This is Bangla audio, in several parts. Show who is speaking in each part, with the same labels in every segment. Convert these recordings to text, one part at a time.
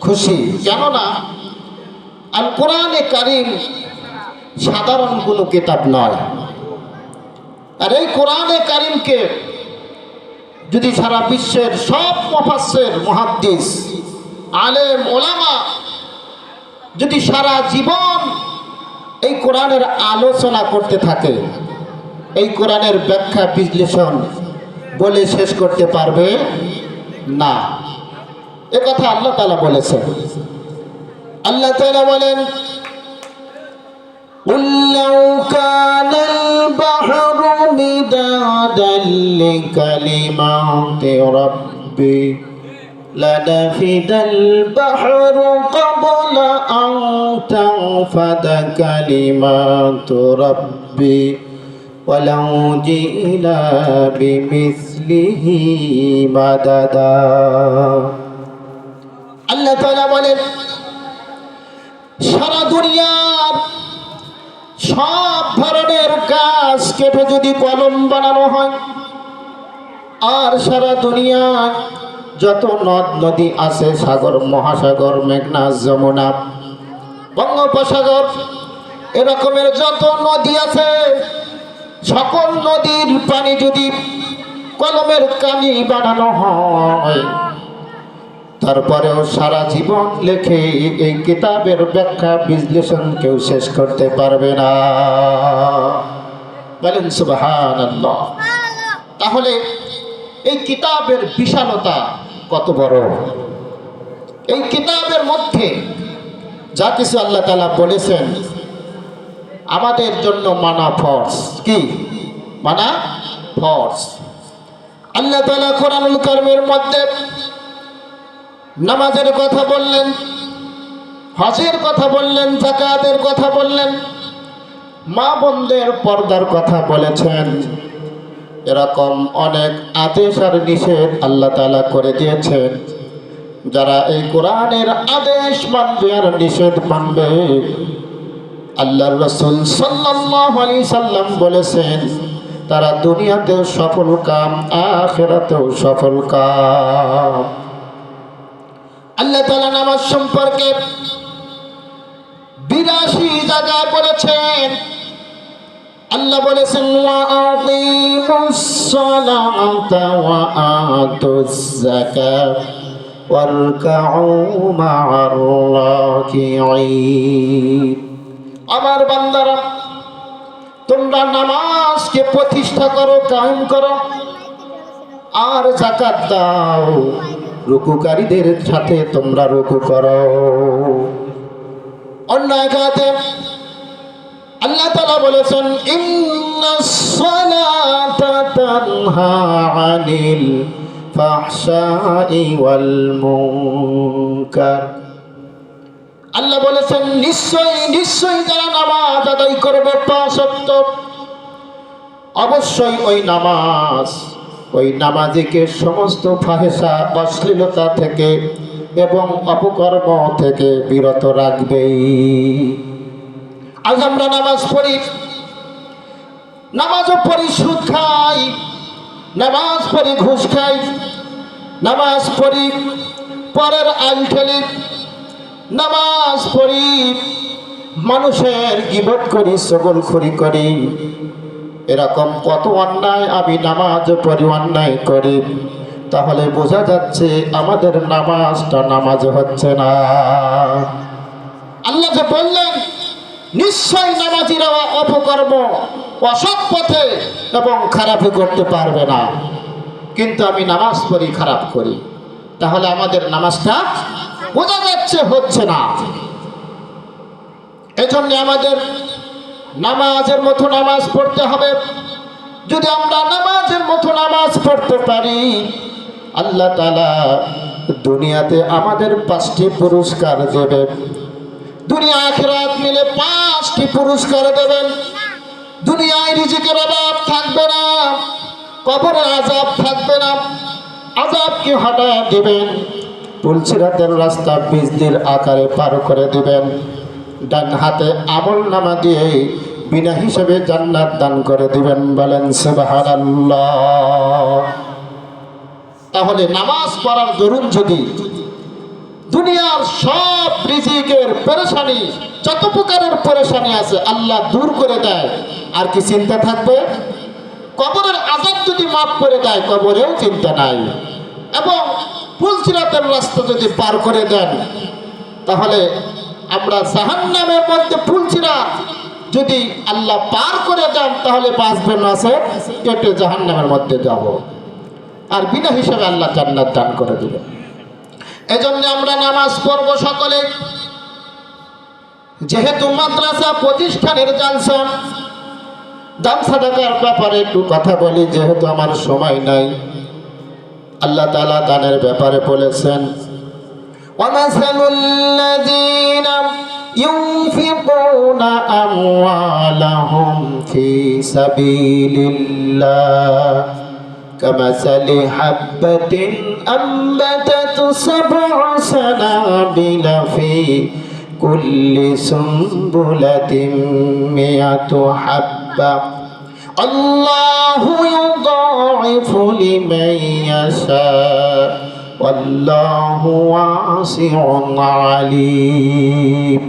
Speaker 1: খুশি। কেননা আল কোরআনে কারীম সাধারণ কোনো কিতাব নয়। আর এই কোরআনে কারীমকে যদি সারা বিশ্বের সব মুফাসসির, মুহাদ্দিস, আলেম, ওলামা যদি সারা জীবন এই কোরআনের আলোচনা করতে থাকে, এই কোরআনের ব্যাখ্যা বিশ্লেষণ বলে শেষ করতে পারবে না। এ কথা আল্লাহ তাআলা বলেছেন। আল্লাহ তাআলা বলেন, قُلْ لَوْ كَانَ الْبَحْرُ مِدَادًا لِكَلِمَاتِ رَبِّي لَنَفِدَ الْبَحْرُ قَبْلَ أَنْ تَنْفَدَ كَلِمَاتُ رَبِّي وَلَوْ جِئْنَا بِمِثْلِهِ مَدَدًا। আল্লাহ তাআলা বলেন, সারা দুনিয়ার সব ধরনের গাছ কেটে যদি কলম বানানো হয়, আর সারা দুনিয়ায় যত নদ নদী আছে, সাগর, মহাসাগর, মেঘনা, যমুনা, বঙ্গোপসাগর, এরকমের যত নদী আছে, সকল নদীর পানি যদি কলমের কালি বানানো হয়, তারপরেও সারা জীবন লেখে এই কিতাবের ব্যাখ্যা বিশ্লেষণ কেউ শেষ করতে পারবে না। বলেন সুবহানাল্লাহ। তাহলে এই কিতাবের বিশালতা কত বড়! এই কিতাবের মধ্যে যা কিছু আল্লাহ তাআলা বলেছেন আমাদের জন্য মানা ফরজ। কি মানা? ফরজ। আল্লাহ তাআলা কোরআনুল কারীমের মধ্যে নামাজের কথা বললেন, হজের কথা বললেন, যাকাতের কথা বললেন, মা বোনদের পর্দার কথা বলেছেন। এরকম অনেক আদেশ আর নিষেধ আল্লাহ তাআলা করে দিয়েছেন। যারা এই কোরআনের আদেশ মানবে আর নিষেধ মানবে, আল্লাহর রাসূল সাল্লাল্লাহু আলাইহি সাল্লাম বলেছেন তারা দুনিয়াতেও সফল কাম, আখিরাতেও সফল কাম। আল্লাহ তাআলা নামাজ সম্পর্কে ৮২ জায়গায় বলেছেন। আল্লাহ বলেছেন, ওয়া আকিমুস সালাতা ওয়া আতুজ যাকাত ওয়ারকাউ মা'আর রাকিঈন। আমার বান্দারা, তোমরা নামাজকে প্রতিষ্ঠা করো, কায়েম করো, আর যাকাত দাও, রুকুকারীদের সাথে তোমরা রুকু করো। অন্য আয়াতে আল্লাহ তাআলা বলেছেন, ইন্নাস সালাতা তানহা আনিল ফাহশাই ওয়াল মুনকার। আল্লাহ বলেছেন, নিশ্চয়ই যারা নামাজ আদায় করবে পাঁচ ওয়াক্ত, অবশ্যই ওই নামাজিকে সমস্ত ফাহেসা, অশ্লীলতা থেকে এবং অপকর্ম থেকে বিরত রাখবেই। আজ আমরা নামাজ পড়ি, নামাজও পড়ি সুদ খাই, নামাজ পড়ি ঘুষ খাই, নামাজ পড়ি পরের আইন ঠেলি, নামাজ পড়ি মানুষের গীবত করি, চগলখড়ি করি। এরকম কত অন্যায় আমি নামাজ পড়ি, অন্যায় করি। তাহলে বোঝা যাচ্ছে আমাদের নামাজটা নামাজ হচ্ছে না। আল্লাহ যে বললেন, নিশ্চয় নামাজিরা অপকর্ম, অসৎ পথে এবং খারাপই করতে পারবে না, কিন্তু আমি নামাজ পড়ি, খারাপ করি। তাহলে আমাদের নামাজটা বোঝা যাচ্ছে হচ্ছে না। এজন্য আমাদের নামাজের মতো নামাজ পড়তে হবে। যদি আমরা নামাজের মতো নামাজ পড়তে পারি, আল্লাহ তাআলা দুনিয়াতে আমাদের 5টি পুরস্কার দেবেন। দুনিয়া আখিরাত মিলে 5টি পুরস্কার দেবেন। দুনিয়ায় রিজিকের অভাব থাকবে না, কবরে আযাব থাকবে না, আযাবকে হটায় দিবেন, পুলসিরাতের রাস্তা বিজলির আকারে পার করে দিবেন। ডান হাতে আমল নামা দিয়ে বিনা হিসেবে জান্নাত দান করে দিবেন। বলেন সুবহানাল্লাহ। তাহলে নামাজ পড়ার দরুন যদি দুনিয়ার সব রিজিকের পেরেশানি, যত প্রকারের পেরেশানি আছে আল্লাহ দূর করে দেয়। আর কি চিন্তা থাকবে? কবরের আযাব যদি মাফ করে দেয়, কবরেও চিন্তা নাই। এবং পুলসিরাতের রাস্তা যদি পার করে দেন, তাহলে আমরা জাহান্নামের মধ্যে পুলসিরাত যদি আল্লাহ পার করে দেন, তাহলে বাঁচবে না, কেটে জাহান্নামের মধ্যে যাব। আর বিনা হিসাবে আল্লাহ জান্নাত দান করে দিবেন। এজন্য আমরা নামাজ পড়ব সকলে। যেহেতু মাদ্রাসা প্রতিষ্ঠানের জালসা, দান সাদাকার ব্যাপারে একটু কথা বলি, যেহেতু আমার সময় নাই। আল্লাহ তাআলা দানের ব্যাপারে বলেছেন, ওয়ামাসালুল লাযীনা ইউনফিকুনা আমওয়ালাহুম ফি সাবিলিল্লাহ কামাসালি হাববাতিন আম্বাতাত সাব'a সানাবিলা ফি কুল্লি সুনবুলাতিন মিয়াতু হাব্বা আল্লাহু ইউদাইফু লিমান ইয়াশা ওয়াল্লাহু ওয়াসিউন আলীম।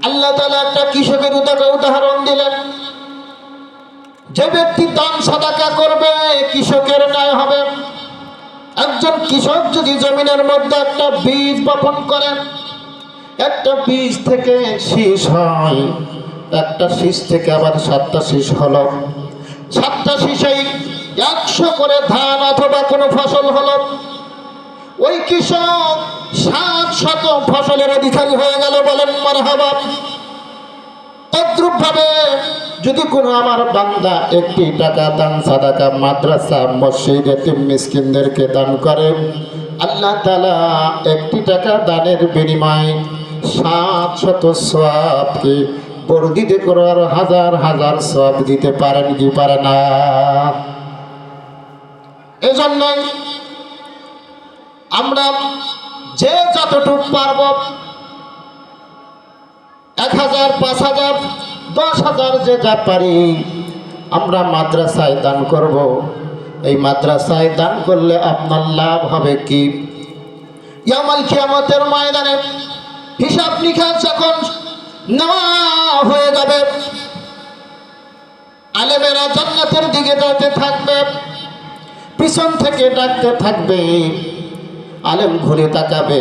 Speaker 1: আল্লাহ তাআলা একটা কৃষকের উদাহরণ দিলেন। যে ব্যক্তি দান সাদাকা করবে কৃষকের ন্যায় হবে। একজন কৃষক যদি জমিনের মধ্যে একটা বীজ বপন করেন, একটা বীজ থেকে শীষ হয়, একটা শীষ থেকে আবার 7টা শীষ হলো, 7টা শীষেই 100 করে ধান অথবা কোনো ফসল হলো। ওই কৃষক 700 ফসলের অধিকারী হয়ে গেল, বলেন মারহাবা। তদ্রূপ ভাবে যদি কোনো আমার বান্দা 1টি টাকা দান সাদাকা মাদ্রাসা মসজিদ এতিম মিসকিনদেরকে দান করে, আল্লাহ তাআলা 1টি টাকা দানের বিনিময়ে 700 সওয়াবকে বর্ধিত করার হাজার হাজার সওয়াব দিতে পারেন কি পারে না? এজন্যই আমরা যে যতটুকু পারব, 1000, 5000, 10,000 যে যা পারি আমরা মাদ্রাসায় দান করব। এই মাদ্রাসায় দান করলে আপনার লাভ হবে কি? ইয়াউমুল কিয়ামতের ময়দানে হিসাব নিকাশ যখন নেওয়া হয়ে যাবে, আলেমেরা জান্নাতের দিকে যেতে থাকবে, পিছন থেকে ডাকতে থাকবে। আলেম ঘুরে তাকাবে,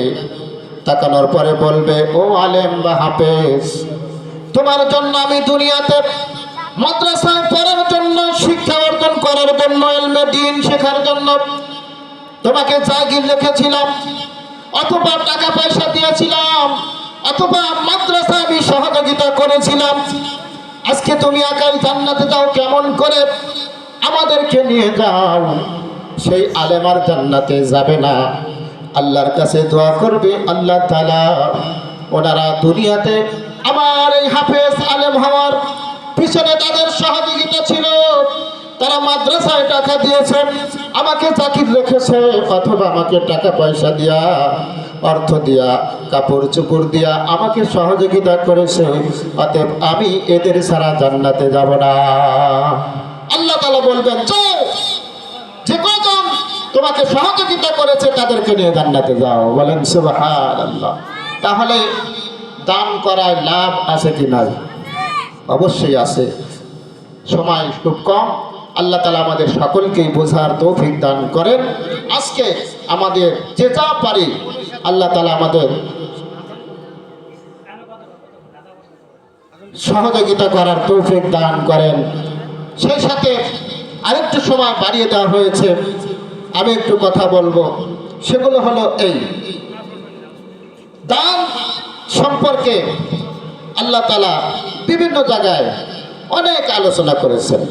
Speaker 1: তাকানোর পরে বলবে, ও আলেম বা হাফেজ, তোমার জন্য আমি দুনিয়াতে মাদ্রাসায় পড়ার জন্য, শিক্ষা অর্জন করার জন্য, ইলমে দ্বীন শেখার জন্য তোমাকে জাগির রেখেছিলাম, অথবা টাকা পয়সা দিয়েছিলাম, অথবা মাদ্রাসায় আমি সহযোগিতা করেছিলাম। আজকে তুমি একাই জান্নাতে যাও কেমন করে? আমাদেরকে নিয়ে যাও। সেই আলেম আর জান্নাতে যাবে না, আল্লাহর কাছে দোয়া করবে, আল্লাহ তাআলা ওনারা দুনিয়াতে আমার এই হাফেজ আলেম হওয়ার পিছনে তাদের সহযোগিতা ছিল, তারা মাদ্রাসায় টাকা দিয়েছে, আমাকে জাকির রেখেছে, অথবা আমাকে টাকা পয়সা দিয়া, অর্থ দিয়া, কাপড় চোপড় দিয়া আমাকে সহযোগিতা করেছে, অতএব আমি এদের ছাড়া জান্নাতে যাব না। আল্লাহ তাআলা বলবেন, যাও, যে কয়জন তোমাকে সহযোগিতা করেছে তাদেরকে নিয়ে জান্নাতে যাও। বলেন সুবহানাল্লাহ। তাহলে দান করায় লাভ আছে কি নাই? অবশ্যই আছে। সময় খুব কম, আল্লাহ তাআলা আমাদের সকলকেই বোঝার তৌফিক দান করেন। আজকে আমাদের যে যা পারি আল্লাহ তাআলা আমাদের সহযোগিতা করার তৌফিক দান করেন। সেই সাথে আরেকটু সময় বাড়িয়ে দেওয়া হয়েছে, আমি একটু কথা বলবো। সেগুলো হলো এই দান সম্পর্কে আল্লাহ তাআলা বিভিন্ন জায়গায় অনেক আলোচনা করেছেন।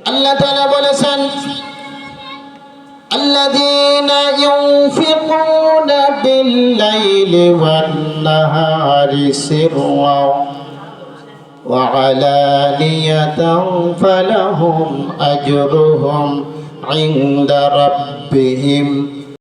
Speaker 1: আল্লাহ তাআলা বলেছেন, আল্লাযীনা ইউনফিকুনা বিল-লাইলি ওয়ান-নাহারি সিররাও ওয়া আলানিয়াতান ফালাহুম আজরুহুম ইনদা রাব্বিহিম